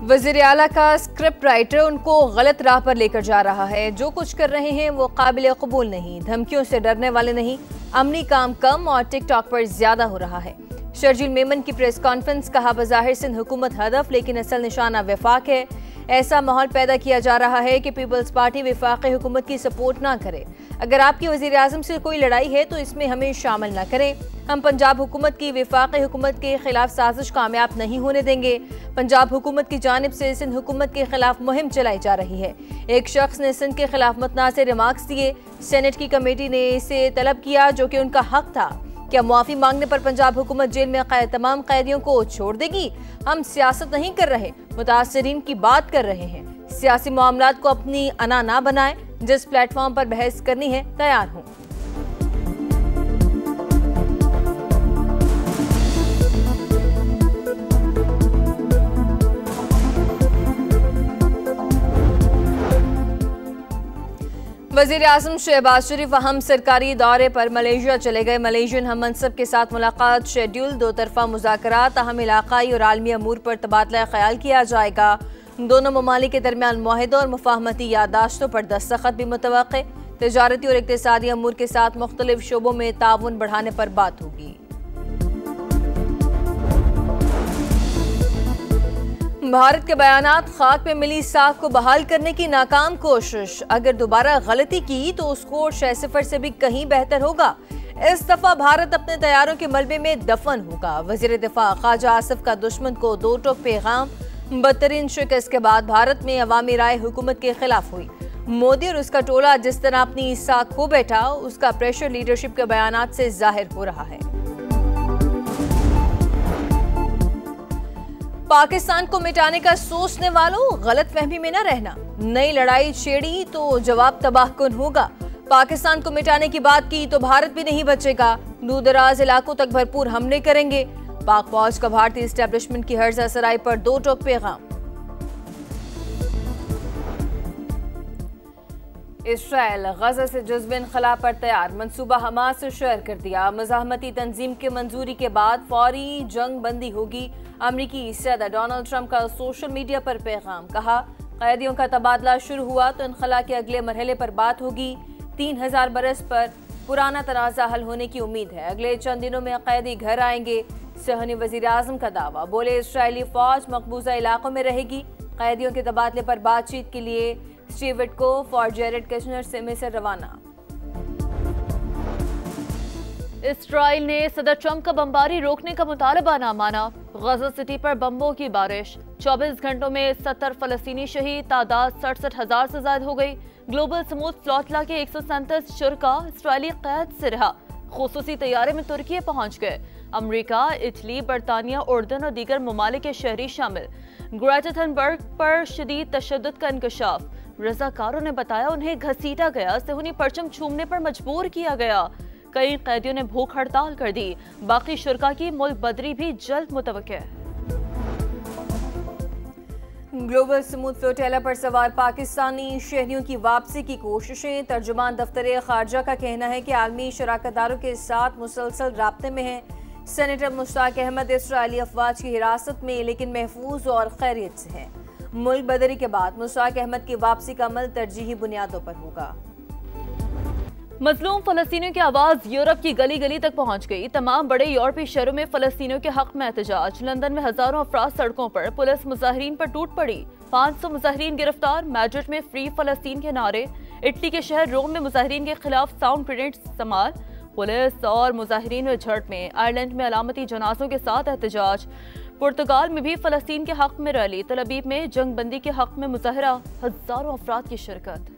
वज़ीर आला का स्क्रिप्ट राइटर उनको गलत राह पर लेकर जा रहा है। जो कुछ कर रहे हैं वो काबिल कबूल नहीं, धमकियों से डरने वाले नहीं, अमली काम कम और टिकटॉक पर ज्यादा हो रहा है। शर्जील मेमन की प्रेस कॉन्फ्रेंस, कहा बज़ाहिर सिंध हुकूमत हदफ लेकिन असल निशाना वफाक है। ऐसा माहौल पैदा किया जा रहा है कि पीपल्स पार्टी वफाकी हुकूमत की सपोर्ट ना करे। अगर आपकी वज़ीर आज़म से कोई लड़ाई है तो इसमें हमें शामिल न करें। हम पंजाब हुकूमत की वफाकी हुकूमत के खिलाफ साजिश कामयाब नहीं होने देंगे। पंजाब हुकूमत की जानिब से सिंध हुकूमत के खिलाफ मुहिम चलाई जा रही है। एक शख्स ने सिंध के खिलाफ मुतनाज़िर रिमार्क्स दिए। सेनेट की कमेटी ने इसे तलब किया जो कि उनका हक था। क्या मुआफ़ी मांगने पर पंजाब हुकूमत जेल में कैद तमाम कैदियों को छोड़ देगी? हम सियासत नहीं कर रहे, मुतासरीन की बात कर रहे हैं। सियासी मामलात को अपनी अना ना बनाएं। जिस प्लेटफॉर्म पर बहस करनी है तैयार हूं। वज़ीर आज़म शहबाज शरीफ अहम सरकारी दौरे पर मलेशिया चले गए। मलेशियन हम मनसब के साथ मुलाकात शेड्यूल, दो तरफा मुज़ाकरात, अहम इलाकाई और आलमी अमूर पर तबादला ख्याल किया जाएगा। दोनों ममालिक के दरमियान मुआहिदों और मुफाहमती यादाश्तों पर दस्तखत भी मुतवक्के। तिजारती और इक़्तिसादी अमूर के साथ मुख्तलिफ शोबों में ताउन बढ़ाने पर बात होगी। भारत के बयानात, खाक में मिली साख को बहाल करने की नाकाम कोशिश। अगर दोबारा गलती की तो स्कोर 6-0 से भी कहीं बेहतर होगा। इस दफा भारत अपने तैयारों के मलबे में दफन होगा। वज़ीर दिफा ख्वाजा आसिफ का दुश्मन को दो टोक पैगाम। बदतरीन शिकस्त के बाद भारत में अवामी राय हुकूमत के खिलाफ हुई। मोदी और उसका टोला जिस तरह अपनी साख खो बैठा, उसका प्रेशर लीडरशिप के बयानात से जाहिर हो रहा है। पाकिस्तान को मिटाने का सोचने वालों, गलत फहमी में न रहना। नई लड़ाई छेड़ी तो जवाब तबाहकुन होगा। पाकिस्तान को मिटाने की बात की तो भारत भी नहीं बचेगा। दूर दराज इलाकों तक भरपूर हमले करेंगे। पाक फौज का भारतीय एस्टेब्लिशमेंट की हर्जा सराय पर दो टोक पैगाम। इसराइल गजा से जज्ब इनखला पर तैयार, मंसूबा हमास से शेयर कर दिया। मज़ाहमती तंजीम के मंजूरी के बाद फौरी जंग बंदी होगी। अमरीकी सदर डोनाल्ड ट्रंप का सोशल मीडिया पर पैगाम, कहा कैदियों का तबादला शुरू हुआ तो इनखला के अगले मरहले पर बात होगी। 3000 बरस पर पुराना तनाज़ा हल होने की उम्मीद है। अगले चंद दिनों में कैदी घर आएंगे। सहनी वज़ीर आज़म का दावा, बोले इसराइली फौज मकबूजा इलाकों में रहेगी। कैदियों के तबादले पर बातचीत के लिए स्टीव विटकोफ और जेरेड किशनर से मिस्र रवाना। इसराइल ने सदर ट्रंप का बमबारी रोकने का मुतालबा ना माना। गजा सिटी पर बम्बों की बारिश। 24 घंटों में 70 फलस्तीनी शहीद, तादाद 67,000 से ज्यादा हो गई। ग्लोबल स्मूथ फ्लॉटला के 137 शुरका इसराइली कैद से रहा। खुसूसी तैयारे में तुर्की पहुंच गए। अमरीका, इटली, बरतानिया, उर्दन और दीगर ममालिक के शहरी शामिल। ग्रेटा थनबर्ग पर शदीद तशद्दुद का इंकशाफ। रजाकारों ने बताया उन्हें घसीटा गया, सेहूनी परचम छूमने पर मजबूर किया गया। कई कैदियों ने भूख हड़ताल कर दी। बाकी शुरका की मुल्क बदरी भी जल्द मुतवक्के। ग्लोबल स्मूथ फ्लोटेला पर सवार पाकिस्तानी शहरियों की वापसी की कोशिशें। तर्जुमान दफ्तर खारजा का कहना है कि आलमी शराकतदारों के साथ मुसलसल राब्ते में है। सेनेटर मुश्ताक अहमद इसराइली अफवाज की हिरासत में लेकिन महफूज और खैरियत से हैं। मुल्क बदरी के बाद मुश्ताक अहमद की वापसी का अमल तरजीही बुनियादों पर होगा। मजलूम फलस्तीनियों की आवाज यूरोप की गली गली तक पहुंच गई। तमाम बड़े यूरोपीय शहरों में फलस्तीनियों के हक में एहतजाज। लंदन में हजारों अफराद सड़कों पर, पुलिस मुजाहिरीन पर टूट पड़ी। 500 मुजाहिरीन गिरफ्तार। मैड्रिड में फ्री फलस्तीन के नारे। इटली के शहर रोम में मुजाहिरीन के खिलाफ साउंड ग्रेनेड इस्तेमाल। पुलिस और मुजाहिरीन में झड़प में। आयरलैंड में अलामती जनाजों के साथ एहतजाज। पुर्तगाल में भी फलस्तीन के हक में रैली। तल अवीव में जंग बंदी के हक में मुजाहरा, हजारों अफराद की शिरकत।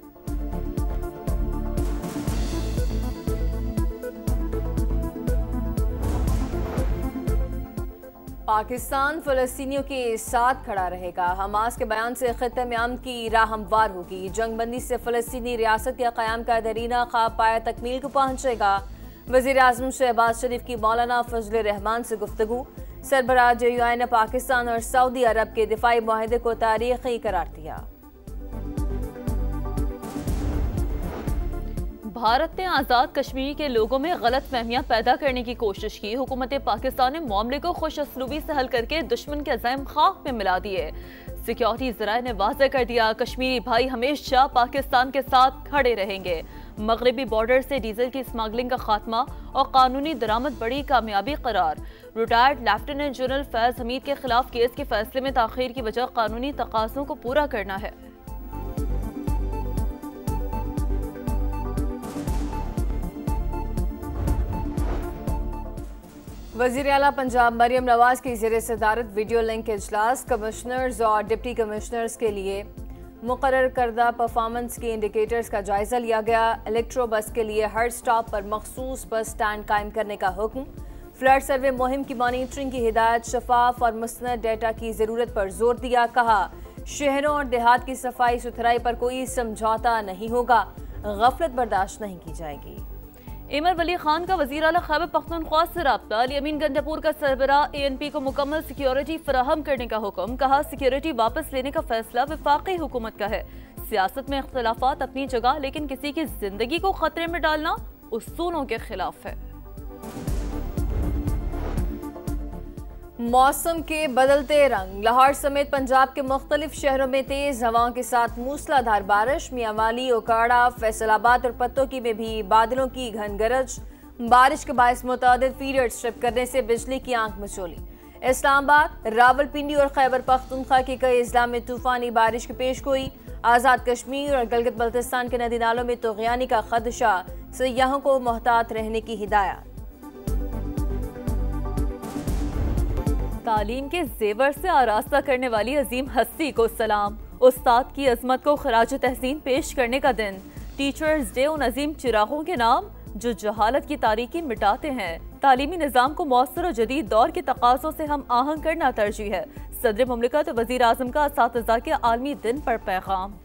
पाकिस्तान फलस्तीनियों के साथ खड़ा रहेगा। हमास के बयान से खित्ते में अमन की राह हमवार होगी। जंग बंदी से फलस्तीनी रियासत के क़याम का दरीना ख्वाब पाया तकमील को पहुंचेगा। वज़ीर आज़म शहबाज शरीफ की मौलाना फजल रहमान से गुफ्तगू। सरबराह JUI ने पाकिस्तान और सऊदी अरब के दिफाई मुआहदे को तारीखी करार दिया। भारत ने आज़ाद कश्मीर के लोगों में गलत फहमियां पैदा करने की कोशिश की। हुकूमत पाकिस्तान ने मामले को खुश असलूबी से हल करके दुश्मन के अज़ाइम खाक में मिला दिए। सिक्योरिटी ज़राए ने वाज़ेह कर दिया, कश्मीरी भाई हमेशा पाकिस्तान के साथ खड़े रहेंगे। मगरबी बॉर्डर से डीजल की स्मगलिंग का खात्मा और कानूनी दरामद बड़ी कामयाबी करार। Retired lieutenant general Faiz Hamid के खिलाफ केस के फैसले में ताखीर की वजह कानूनी तकाज़ों को पूरा करना है। वज़ीर आला पंजाब मरियम नवाज की ज़ेर सदारत वीडियो लिंक इजलास कमिश्नर्स और डिप्टी कमिश्नर्स के लिए मुकर्रर करदा परफॉर्मेंस के इंडिकेटर्स का जायजा लिया गया। इलेक्ट्रो बस के लिए हर स्टॉप पर मखसूस बस स्टैंड कायम करने का हुक्म। फ्लड सर्वे मुहिम की मॉनिटरिंग की हिदायत, शफाफ और मुस्तनद डेटा की ज़रूरत पर जोर दिया। कहा शहरों और देहात की सफाई सुथराई पर कोई समझौता नहीं होगा, गफलत बर्दाश्त नहीं की जाएगी। इमर वली खान का वज़ीर आला खैबर पख्तूनख्वा से रब्ता, अली अमीन गंडापुर का सरबराह ANP को मुकम्मल सिक्योरिटी फराहम करने का हुक्म। कहा सिक्योरिटी वापस लेने का फैसला वफाकी हुकूमत का है। सियासत में इख्तलाफात अपनी जगह, लेकिन किसी की जिंदगी को खतरे में डालना उसूलों के खिलाफ है। मौसम के बदलते रंग, लाहौर समेत पंजाब के मुख्तलिफ शहरों में तेज हवाओं के साथ मूसलाधार बारिश। मियांवाली, ओकाड़ा, फैसलाबाद और पत्तोकी में भी बादलों की घन गरज। बारिश के बायस मुतअद्दिद पीरियड स्ट्रिप करने से बिजली की आंख मिचौली। इस्लामाबाद, रावलपिंडी और खैबर पख्तूनख्वा के कई अजला में तूफानी बारिश की पेशगोई। आज़ाद कश्मीर और गिलगित बल्तिस्तान के नदी नालों में तुग़यानी का खदशा, सयाहों को मोहतात रहने की हिदायत। तालीम के जेवर से आरास्ता करने वाली अजीम हस्ती को सलाम। उस्ताद की अजमत को खराज तहसीन पेश करने का दिन। टीचर्स डे उन अजीम चिरागों के नाम जो जहालत की तारीकी मिटाते हैं। तालीमी निज़ाम को मौसर और जदीद दौर के तकाज़ों से हम आहंग करना तरजीह है। सदर मुमलिकत वज़ीर आज़म का असातिज़ा के आलमी दिन पर पैगाम।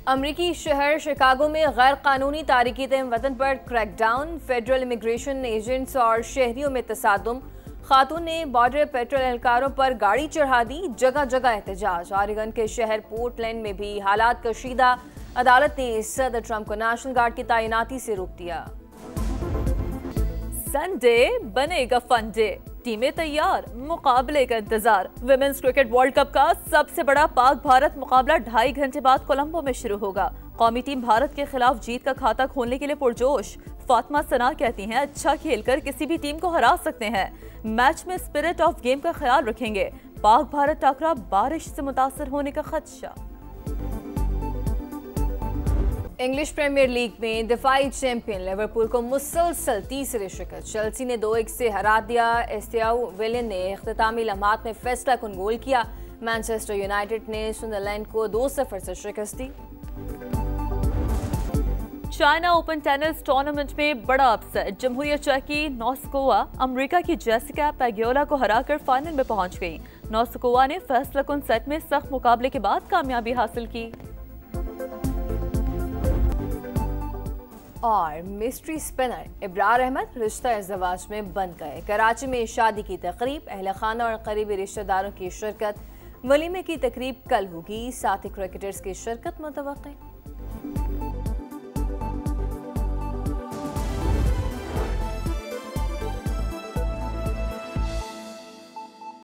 अमरीकी शहर शिकागो में गैर कानूनी तारिकीन वतन पर क्रैकडाउन। फेडरल इमिग्रेशन एजेंट्स और शहरियों में तसादुम। खातून ने बॉर्डर पेट्रोल एहलकारों पर गाड़ी चढ़ा दी। जगह जगह एहतजाज। ऑरेगन के शहर पोर्टलैंड में भी हालात कशीदा। अदालत ने सदर ट्रंप को नेशनल गार्ड की तैनाती से रोक दिया। संडे बनेगा फन डे, टीमें तैयार, मुकाबले का इंतजार। विमेंस क्रिकेट वर्ल्ड कप का सबसे बड़ा पाक भारत मुकाबला 2.5 घंटे बाद कोलंबो में शुरू होगा। कौमी टीम भारत के खिलाफ जीत का खाता खोलने के लिए पुरजोश। फातिमा सना कहती हैं अच्छा खेलकर किसी भी टीम को हरा सकते हैं। मैच में स्पिरिट ऑफ गेम का ख्याल रखेंगे। पाक भारत टाकरा बारिश से मुतासर होने का खदशा। इंग्लिश प्रीमियर लीग में दिफाई चैंपियन लिवरपूल को मुसलसल तीसरे शिकस्त। चेल्सी ने 2-1 से हरा दिया। एस्तियाओ विलियन ने इख्तितामी लम्हात में फैसला कुन गोल किया। मैनचेस्टर यूनाइटेड ने सुंदरलैंड को 2-0 से शिकस्त दी। चाइना ओपन टेनिस टूर्नामेंट में बड़ा अपसेट। जमहूरिया चेक की नोस्कोवा अमेरिका की जेसिका पेग्योला को हराकर फाइनल में पहुंच गई। नोस्कोवा ने फैसला कुन सेट में सख्त मुकाबले के बाद कामयाबी हासिल की। और मिस्ट्री स्पिनर इब्रार अहमद रिश्ता इज़्ज़वाज में बंध गए। कराची में शादी की तकरीब, अहले खाना और करीबी रिश्तेदारों की शिरकत। वलीमे की तकरीब कल होगी। साथ ही क्रिकेटर्स की शिरकत मुतवक्किल।